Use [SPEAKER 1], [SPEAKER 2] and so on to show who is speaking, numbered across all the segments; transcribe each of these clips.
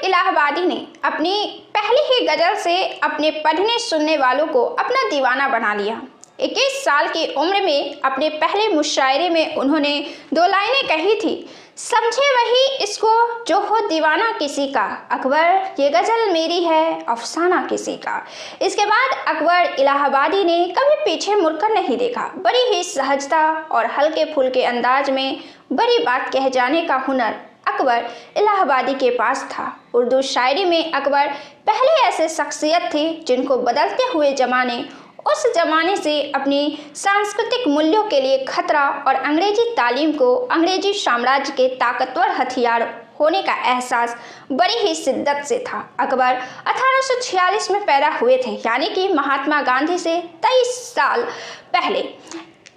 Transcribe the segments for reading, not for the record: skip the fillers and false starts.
[SPEAKER 1] इलाहाबादी ने अपनी पहली ही गजल से अपने पढ़ने सुनने वालों को अपना दीवाना बना लिया। 21 साल की उम्र में अपने पहले मुशायरे में उन्होंने 2 लाइनें कही थी, समझे वही इसको जो हो दीवाना किसी का, अकबर ये गज़ल मेरी है अफसाना किसी का। इसके बाद अकबर इलाहाबादी ने कभी पीछे मुड़कर नहीं देखा। बड़ी ही सहजता और हल्के फुल्के अंदाज में बड़ी बात कह जाने का हुनर अकबर इलाहाबादी के पास था। उर्दू शायरी में अकबर पहले ऐसे शख्सियत थे जिनको बदलते हुए ज़माने उस ज़माने से अपनी सांस्कृतिक मूल्यों के लिए खतरा और अंग्रेजी तालीम को अंग्रेजी साम्राज्य के ताकतवर हथियार होने का एहसास बड़ी ही शिद्दत से था। अकबर 1846 में पैदा हुए थे, यानी कि महात्मा गांधी से 23 साल पहले।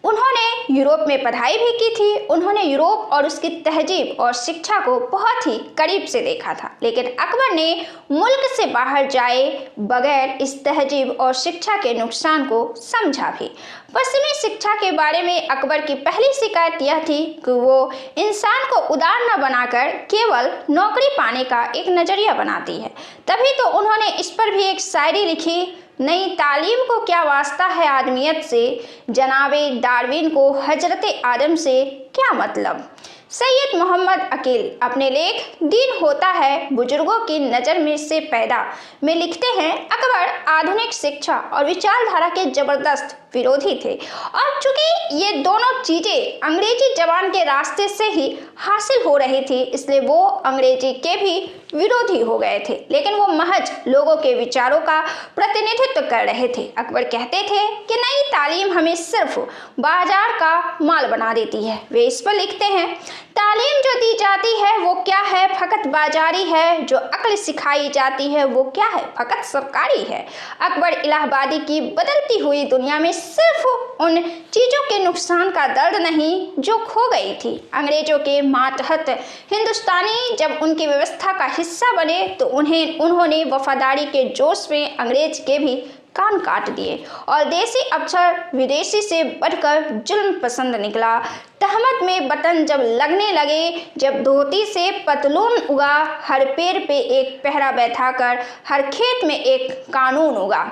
[SPEAKER 1] उन्होंने यूरोप में पढ़ाई भी की थी। उन्होंने यूरोप और उसकी तहजीब और शिक्षा को बहुत ही करीब से देखा था, लेकिन अकबर ने मुल्क से बाहर जाए बगैर इस तहजीब और शिक्षा के नुकसान को समझा भी। पश्चिमी शिक्षा के बारे में अकबर की पहली शिकायत यह थी कि वो इंसान को उदार न बनाकर केवल नौकरी पाने का एक नज़रिया बनाती है। तभी तो उन्होंने इस पर भी एक शायरी लिखी, नई तालीम को क्या वास्ता है आदमियत से, जनाबे डार्विन को हजरत आदम से क्या मतलब। सैयद मोहम्मद अकील अपने लेख दीन होता है बुजुर्गों की नज़र में से पैदा में लिखते हैं, अकबर आधुनिक शिक्षा और विचारधारा के जबरदस्त विरोधी थे, और चूंकि ये दोनों चीज़ें अंग्रेजी जबान के रास्ते से ही हासिल हो रही थी, इसलिए वो अंग्रेजी के भी विरोधी हो गए थे, लेकिन वो महज लोगों के विचारों का प्रतिनिधित्व कर रहे थे। अकबर कहते थे कि नई तालीम हमें सिर्फ बाजार का माल बना देती है। वे इस पर लिखते हैं, तालीम जो दी जाती है वो क्या है, फकत बाजारी है, जो अक्ल सिखाई जाती है वो क्या है, फकत सरकारी है। अकबर इलाहाबादी की बदलती हुई दुनिया में सिर्फ उन चीज़ों के नुकसान का दर्द नहीं जो खो गई थी। अंग्रेजों के मातहत हिंदुस्तानी जब उनकी व्यवस्था का हिस्सा बने तो उन्होंने वफादारी के जोश में अंग्रेज के भी कान काट दिए, और देसी अफसर विदेशी से बढ़कर जुल्म पसंद निकला। तहमत में बटन जब लगने लगे, जब धोती से पतलून उगा, हर पेड़ पे एक पहरा बैठाकर हर खेत में एक कानून उगा।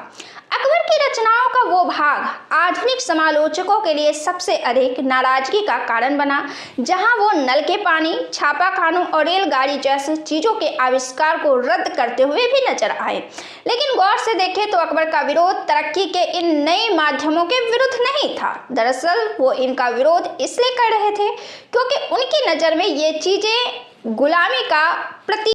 [SPEAKER 1] अकबर की रचनाओं का वो भाग आधुनिक समालोचकों के लिए सबसे अधिक नाराजगी का कारण बना, जहां वो नल के पानी, छापाखानों और रेलगाड़ी जैसे चीज़ों के आविष्कार को रद्द करते हुए भी नजर आए। लेकिन गौर से देखें तो अकबर का विरोध तरक्की के इन नए माध्यमों के विरुद्ध नहीं था। दरअसल वो इनका विरोध इसलिए कर रहे थे क्योंकि उनकी नज़र में ये चीज़ें गुलामी का प्रतीक